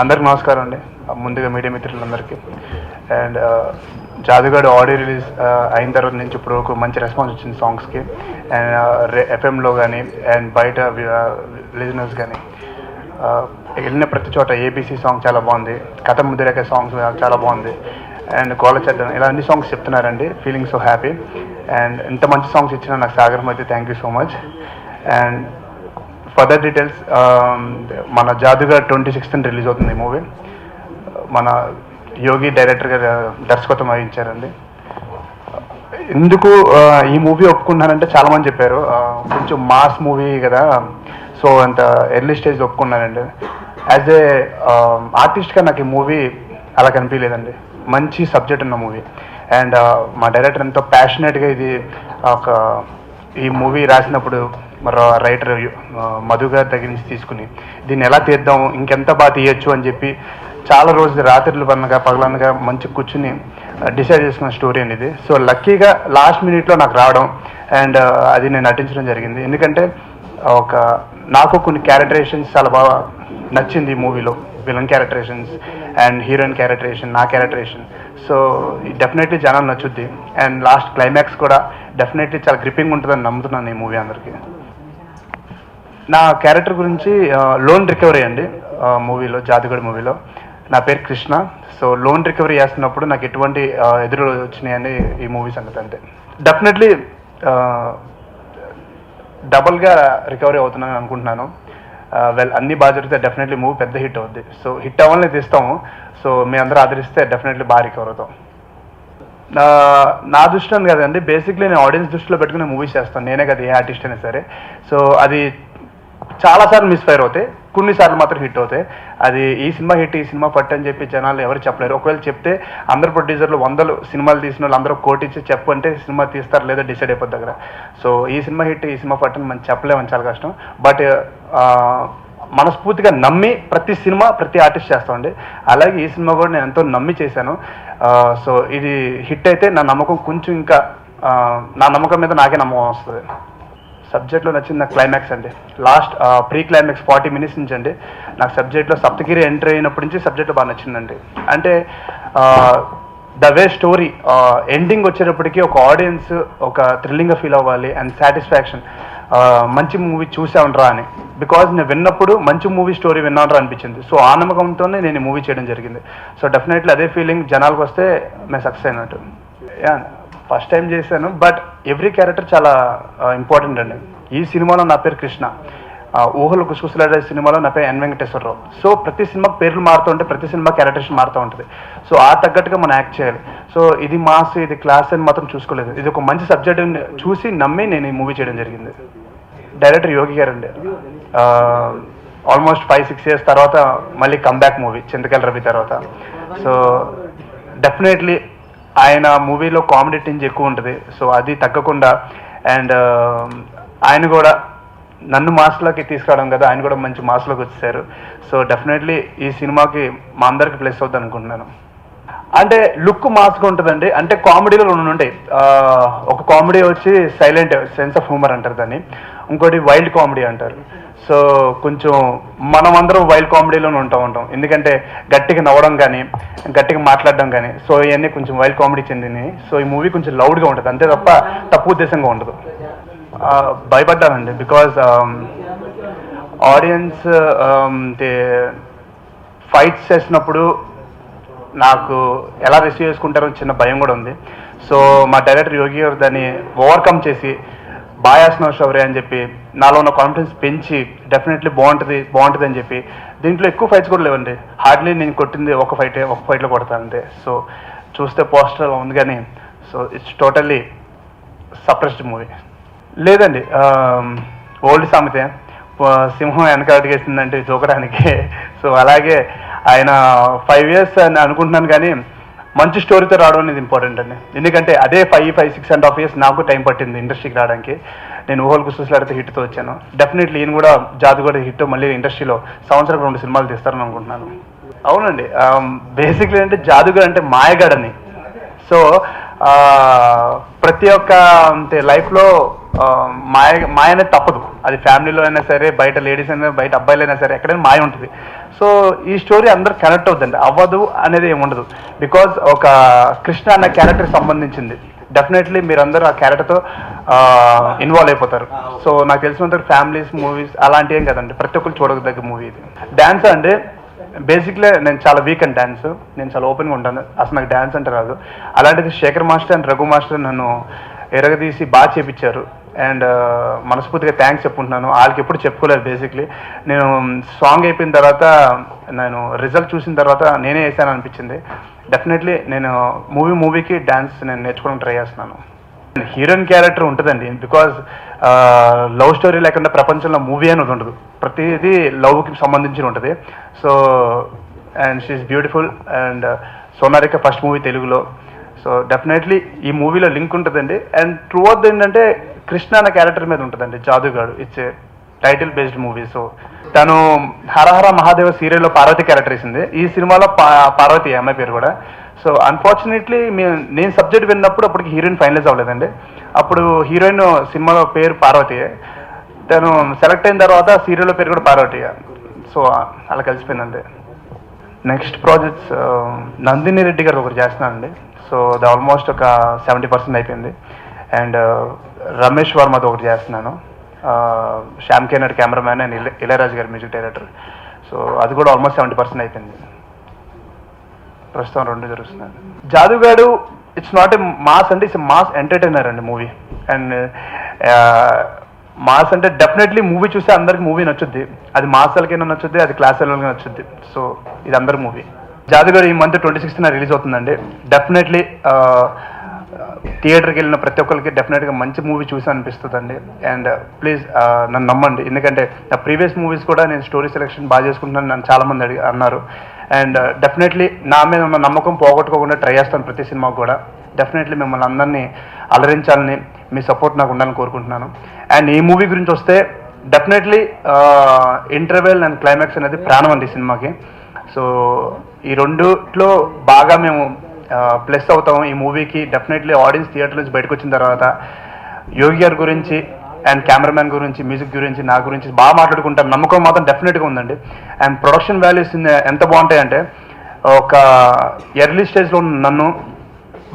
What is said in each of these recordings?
అందరికి నమస్కారం అండి. ముందుగా మీడియా మిత్రులందరికీ. అండ్ జాదుగాడు ఆడియో రిలీజ్ అయిన తర్వాత నుంచి ఇప్పుడు ఒక మంచి రెస్పాన్స్ వచ్చింది సాంగ్స్కి. అండ్ ఎఫ్ఎంలో కానీ అండ్ బయట లిజనర్స్ కానీ వెళ్ళిన ప్రతి చోట ఏబీసీ సాంగ్ చాలా బాగుంది, కథ ముదిరేకే సాంగ్స్ చాలా బాగుంది, అండ్ గోల చేద్దాం ఇలా అన్ని సాంగ్స్ చెప్తున్నారండి. Feeling so happy. అండ్ ఇంత మంచి సాంగ్స్ ఇచ్చిన నాకు సాగరం అయితే thank you so much. And further details, మన జాదుగా 26th రిలీజ్ అవుతుంది ఈ మూవీ. మన యోగి డైరెక్టర్గా దర్శకత్వం వహించారండి. ఎందుకు ఈ మూవీ ఒప్పుకున్నానంటే చాలామంది చెప్పారు కొంచెం మాస్ మూవీ కదా, సో అంత ఎర్లీ స్టేజ్ ఒప్పుకున్నానండి. యాజ్ ఏ ఆర్టిస్ట్గా నాకు ఈ మూవీ అలా కనిపించలేదండి. మంచి సబ్జెక్ట్ ఉన్న మూవీ. అండ్ మా డైరెక్టర్ ఎంతో ప్యాషనేట్గా ఈ మూవీ రాసినప్పుడు మరి రైటర్ మధు గారి దగ్గర నుంచి తీసుకుని దీన్ని ఎలా తీద్దాం, ఇంకెంత బాగా తీయచ్చు అని చెప్పి చాలా రోజులు రాత్రులు పగలనగా మంచి కూర్చుని డిసైడ్ చేసుకున్న స్టోరీ అనేది. సో లక్కీగా లాస్ట్ మినిట్లో నాకు రావడం అండ్ అది నేను నటించడం జరిగింది. ఎందుకంటే నాకు కొన్ని క్యారెక్టరేషన్స్ చాలా బాగా నచ్చింది ఈ మూవీలో. Villain characterisations and heroine characterisation, నా క్యారెక్టరేషన్. సో డెఫినెట్లీ జనాలు నచ్చుద్ది. అండ్ లాస్ట్ క్లైమాక్స్ కూడా డెఫినెట్లీ చాలా గ్రిప్పింగ్ ఉంటుందని నమ్ముతున్నాను ఈ మూవీ అందరికీ. నా క్యారెక్టర్ గురించి లోన్ రికవరీ అండి. మూవీలో జాదుగడ్ మూవీలో నా పేరు కృష్ణ. సో లోన్ రికవరీ చేస్తున్నప్పుడు నాకు ఎటువంటి ఎదురు వచ్చినాయని ఈ మూవీ సంగతి అంతే. డెఫినెట్లీ డబుల్గా రికవరీ అవుతున్నాను అనుకుంటున్నాను. అన్ని బాగా జరిగితే డెఫినెట్లీ మూవీ పెద్ద హిట్ అవుద్ది. సో హిట్ అవ్వాలని తీస్తాము. సో మీ అందరూ ఆదరిస్తే డెఫినెట్లీ బాగా రికవర్ అవుతాం. నా దృష్టిలో కదండి, బేసిక్లీ నేను ఆడియన్స్ దృష్టిలో పెట్టుకుని మూవీస్ చేస్తాను. నేనే కదా ఏ ఆర్టిస్ట్ అయినా సరే. సో అది చాలాసార్లు మిస్ఫైర్ అవుతాయి, కొన్నిసార్లు మాత్రం హిట్ అవుతాయి. అది ఈ సినిమా హిట్, ఈ సినిమా పట్టు అని చెప్పి జనాలు ఎవరు చెప్పలేరు. ఒకవేళ చెప్తే అందరు ప్రొడ్యూసర్లు 100 సినిమాలు తీసిన వాళ్ళు అందరూ కోటిచ్చి చెప్పంటే సినిమా తీస్తారు లేదా డిసైడ్ అయిపోద్ది దగ్గర. సో ఈ సినిమా హిట్, ఈ సినిమా పట్టు అని మనం చెప్పలేమని చాలా కష్టం. బట్ మనస్ఫూర్తిగా నమ్మి ప్రతి సినిమా ప్రతి ఆర్టిస్ట్ చేస్తామండి. అలాగే ఈ సినిమా కూడా నేను ఎంతో నమ్మి చేశాను. సో ఇది హిట్ అయితే నా నమ్మకం కొంచెం ఇంకా నా నమ్మకం మీద నాకే నమ్మకం వస్తుంది. సబ్జెక్ట్లో నచ్చింది నాకు క్లైమాక్స్ అండి. లాస్ట్ ప్రీ క్లైమాక్స్ 40 minutes నుంచి అండి నాకు సబ్జెక్ట్లో సప్తగిరి ఎంట్రీ అయినప్పటి నుంచి సబ్జెక్ట్లో బాగా నచ్చిందండి. అంటే ద వే స్టోరీ ఎండింగ్ వచ్చేటప్పటికి ఒక ఆడియన్స్ ఒక థ్రిల్లింగ్గా ఫీల్ అవ్వాలి అండ్ సాటిస్ఫాక్షన్, మంచి మూవీ చూసావునరా అని. బికాజ్ నేను విన్నప్పుడు మంచి మూవీ స్టోరీ విన్నానరా అనిపించింది. సో ఆ నమ్మకంతోనే నేను ఈ మూవీ చేయడం జరిగింది. సో డెఫినెట్లీ అదే ఫీలింగ్ జనాలకు వస్తే మేము సక్సెస్ అయినట్టు. ఫస్ట్ టైం చేశాను, బట్ ఎవ్రీ క్యారెక్టర్ చాలా ఇంపార్టెంట్ అండి. ఈ సినిమాలో నా పేరు కృష్ణ, ఊహలు గుసగుసలాడే సినిమాలో నా పేరు ఎన్ వెంకటేశ్వరరావు. సో ప్రతి సినిమా పేర్లు మారుతూ ఉంటాయి, ప్రతి సినిమా క్యారెక్టరేషన్ మారుతూ ఉంటుంది. సో ఆ తగ్గట్టుగా మనం యాక్ట్ చేయాలి. సో ఇది మాస్, ఇది క్లాస్ అని మాత్రం చూసుకోలేదు. ఇది ఒక మంచి సబ్జెక్ట్ చూసి నమ్మి నేను ఈ మూవీ చేయడం జరిగింది. డైరెక్టర్ యోగి గారు అండి. ఆల్మోస్ట్ 5-6 years తర్వాత మళ్ళీ కమ్బ్యాక్ మూవీ చింతకాయల రవి తర్వాత. సో డెఫినెట్లీ ఆయన మూవీలో కామెడీ టింజ్ ఎక్కువ ఉంటుంది. సో అది తగ్గకుండా అండ్ ఆయన కూడా నన్ను మాస్లోకి తీసుకురావడం కదా, ఆయన కూడా మంచి మాస్లోకి వచ్చేసారు. సో డెఫినెట్లీ ఈ సినిమాకి మా అందరికి ప్లస్ అవుతుంది అనుకుంటున్నాను. అంటే లుక్ మాస్గా ఉంటుందండి. అంటే కామెడీలో 2 ఉంటాయి. ఒక కామెడీ వచ్చి సైలెంట్ సెన్స్ ఆఫ్ హ్యూమర్ అంటారు దాన్ని, ఇంకోటి వైల్డ్ కామెడీ అంటారు. సో కొంచెం మనమందరం వైల్డ్ కామెడీలోనే ఉంటాం. ఎందుకంటే గట్టిగా నవ్వడం కానీ గట్టిగా మాట్లాడడం కానీ, సో ఇవన్నీ కొంచెం వైల్డ్ కామెడీ చెందినవి. సో ఈ మూవీ కొంచెం లౌడ్గా ఉంటుంది, అంతే తప్ప తప్పు ఉద్దేశంగా ఉండదు. భయపడ్డానండి. బికాజ్ ఆడియన్స్ ఫైట్స్ చేసినప్పుడు నాకు ఎలా రిసీవ్ చేసుకుంటారో చిన్న భయం కూడా ఉంది. సో మా డైరెక్టర్ యోగి గారు దాన్ని ఓవర్కమ్ చేసి బాయాస్నో షౌర్య అని చెప్పి నాలో ఉన్న కాన్ఫిడెన్స్ పెంచి డెఫినెట్లీ బాగుంటుంది అని చెప్పి దీంట్లో ఎక్కువ ఫైట్స్ కూడా లేవండి. హార్డ్లీ నేను కొట్టింది ఒక ఫైట్లో కొడతాను అంతే. సో చూస్తే పోస్టర్ ఉంది కానీ so it's totally suppressed movie. లేదండి, ఓల్డ్ సామెతే, సింహం వెనక అడిగేసిందంటే దూకడానికి. సో అలాగే ఆయన 5 years అని అనుకుంటున్నాను, కానీ మంచి స్టోరీతో రావడం అనేది ఇంపార్టెంట్ అండి. ఎందుకంటే అదే 5-6.5 years నాకు టైం పట్టింది ఇండస్ట్రీకి రావడానికి. నేను ఊహలు గుసగుసలాడితే హిట్తో వచ్చాను. డెఫినెట్లీ ఈయన కూడా జాదుగడ హిట్ మళ్ళీ ఇండస్ట్రీలో సంవత్సరం 2 సినిమాలు తీస్తారని అనుకుంటున్నాను. అవునండి, బేసిక్లీ అంటే జాదుగడ అంటే మాయగాడని. సో ప్రతి ఒక్క అంటే లైఫ్లో మాయ అనేది తప్పదు. అది ఫ్యామిలీలో అయినా సరే, బయట లేడీస్ అయినా, బయట అబ్బాయిలు అయినా సరే, ఎక్కడైనా మాయ ఉంటుంది. సో ఈ స్టోరీ అందరు కనెక్ట్ అవుతుందండి. అవ్వదు అనేది ఏమి ఉండదు. బికాజ్ ఒక కృష్ణ అన్న క్యారెక్టర్ సంబంధించింది. డెఫినెట్లీ మీరందరూ ఆ క్యారెక్టర్తో ఇన్వాల్వ్ అయిపోతారు. సో నాకు తెలిసినంత ఫ్యామిలీస్ మూవీస్ అలాంటివి ఏం కదండి, ప్రతి ఒక్కరు చూడదగ్గ మూవీ ఇది. డ్యాన్స్ అంటే బేసిక్లీ నేను చాలా వీక్ అండ్ డ్యాన్స్, నేను చాలా ఓపెన్గా ఉంటాను, అసలు నాకు డ్యాన్స్ అంటే రాదు. అలాంటిది Shekhar master and Raghu master నన్ను ఎరగదీసి బాగా చేపించారు. అండ్ మనస్ఫూర్తిగా థ్యాంక్స్ చెప్పుకుంటున్నాను. వాళ్ళకి ఎప్పుడు చెప్పుకోలేదు. బేసిక్లీ నేను సాంగ్ అయిపోయిన తర్వాత, నేను రిజల్ట్ చూసిన తర్వాత నేనే వేసాను అనిపించింది. డెఫినెట్లీ నేను మూవీకి డ్యాన్స్ నేను నేర్చుకోవడానికి ట్రై చేస్తున్నాను. హీరోయిన్ క్యారెక్టర్ ఉంటుందండి. బికాజ్ లవ్ స్టోరీ లేకుండా ప్రపంచంలో మూవీ అనేది ఉండదు. ప్రతిదీ లవ్కి సంబంధించి ఉంటుంది. So and she's beautiful. And Sonarika first movie తెలుగులో. సో డెఫినెట్లీ ఈ మూవీలో లింక్ ఉంటుందండి. అండ్ ట్రూ అవుట్ ఏంటంటే కృష్ణ అనే క్యారెక్టర్ మీద ఉంటుందండి. Jadugadu it's a title based movie. So తను హరహర మహాదేవ సీరియల్లో పార్వతి క్యారెక్టర్ వేసింది. ఈ సినిమాలో పార్వతి అమ్మాయి పేరు కూడా. సో అన్ఫార్చునేట్లీ నేను సబ్జెక్ట్ విన్నప్పుడు అప్పటికి హీరోయిన్ ఫైనలైజ్ అవ్వలేదండి. అప్పుడు హీరోయిన్ సినిమాలో పేరు పార్వతి, తను సెలెక్ట్ అయిన తర్వాత సీరియల్లో పేరు కూడా పార్వతి. సో అలా కలిసిపోయిందండి. నెక్స్ట్ ప్రాజెక్ట్స్ నందిని రెడ్డి గారు ఒకటి చేస్తున్నానండి. సో అది ఆల్మోస్ట్ ఒక 70% అయిపోయింది. అండ్ రమేష్ వర్మతో ఒకటి చేస్తున్నాను. శ్యామ్ కే నాయుడు కెమెరామ్యాన్ అండ్ ఇళయరాజు గారి మ్యూజిక్ డైరెక్టర్. సో అది కూడా ఆల్మోస్ట్ 70% అయిపోయింది. ప్రస్తుతం 2 జరుగుతున్నాను. జాదుగాడు ఇట్స్ నాట్ ఏ మాస్ అంటే ఇట్స్ మాస్ ఎంటర్టైనర్ అండి మూవీ. అండ్ మాస్ అంటే డెఫినెట్లీ మూవీ చూస్తే అందరికి మూవీ నచ్చుద్ది. అది మాస్ వాళ్ళకైనా నచ్చుద్ది, అది క్లాస్ వాళ్ళకి నచ్చుద్ది. సో ఇది అందరి మూవీ. జాదుగాడు ఈ మంత్ 26న రిలీజ్ అవుతుందండి. డెఫినెట్లీ థియేటర్కి వెళ్ళిన ప్రతి ఒక్కరికి డెఫినెట్గా మంచి మూవీ చూసి అనిపిస్తుందండి. అండ్ ప్లీజ్ నన్ను నమ్మండి. ఎందుకంటే నా ప్రీవియస్ మూవీస్ కూడా నేను స్టోరీ సెలెక్షన్ బాగా చేసుకుంటున్నాను, నన్ను చాలామంది అన్నారు. అండ్ డెఫినెట్లీ నా మీద ఉన్న నమ్మకం పోగొట్టుకోకుండా ట్రై చేస్తాను ప్రతి సినిమాకు కూడా. డెఫినెట్లీ మిమ్మల్ని అందరినీ అలరించాలని, మీ సపోర్ట్ నాకు ఉండాలని కోరుకుంటున్నాను. అండ్ ఈ మూవీ గురించి వస్తే డెఫినెట్లీ ఇంటర్వెల్ అండ్ క్లైమాక్స్ అనేది ప్రాణం అండి సినిమాకి. సో ఈ రెండులో బాగా మేము ప్లస్ అవుతాము ఈ మూవీకి. డెఫినెట్లీ ఆడియన్స్ థియేటర్ నుంచి బయటకు వచ్చిన తర్వాత యోగి గారి గురించి అండ్ కెమెరామ్యాన్ గురించి, మ్యూజిక్ గురించి, నా గురించి బాగా మాట్లాడుకుంటాం. నమ్మకం మాత్రం డెఫినెట్గా ఉందండి. అండ్ ప్రొడక్షన్ వాల్యూస్ ఎంత బాగుంటాయంటే, ఒక ఎర్లీ స్టేజ్లో నన్ను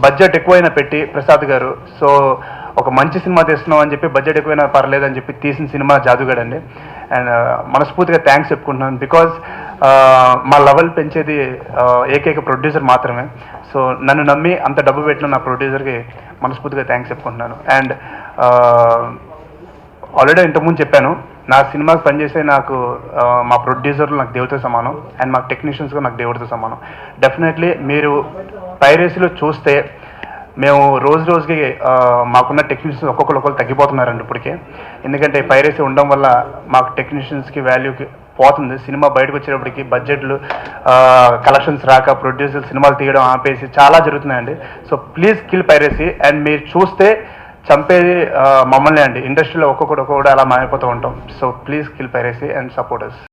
బడ్జెట్ ఎక్కువైనా పెట్టి ప్రసాద్ గారు, సో ఒక మంచి సినిమా తీస్తున్నాం అని చెప్పి బడ్జెట్ ఎక్కువైనా పర్లేదు అని చెప్పి తీసిన సినిమా జాదుగాడు అండి. అండ్ మనస్ఫూర్తిగా థ్యాంక్స్ చెప్పుకుంటున్నాను. బికాజ్ మా లెవెల్ పెంచేది ఏకైక ప్రొడ్యూసర్ మాత్రమే. సో నన్ను నమ్మి అంత డబ్బు పెట్టిన నా ప్రొడ్యూసర్కి మనస్ఫూర్తిగా థ్యాంక్స్ చెప్పుకుంటున్నాను. అండ్ ఆల్రెడీ ఇంతకుముందు చెప్పాను, నా సినిమాకి పనిచేసే నాకు మా ప్రొడ్యూసర్లు నాకు దేవుడితో సమానం. అండ్ మా టెక్నీషియన్స్ కూడా నాకు దేవుడితో సమానం. డెఫినెట్లీ మీరు పైరసీలో చూస్తే మేము రోజుకి మాకున్న టెక్నీషియన్స్ ఒక్కొక్కరు తగ్గిపోతున్నారండి ఇప్పటికే. ఎందుకంటే పైరసీ ఉండడం వల్ల మాకు టెక్నీషియన్స్కి వాల్యూకి పోతుంది. సినిమా బయటకు వచ్చేటప్పటికి బడ్జెట్లు, కలెక్షన్స్ రాక ప్రొడ్యూసర్ సినిమాలు తీయడం ఆపేసి చాలా జరుగుతున్నాయండి. So please kill piracy. And మీరు చూస్తే చంపేది మమ్మల్ని అండి. ఇండస్ట్రీలో ఒక్కొక్కడు అలా మారిపోతూ ఉంటాం. So please kill piracy and support us.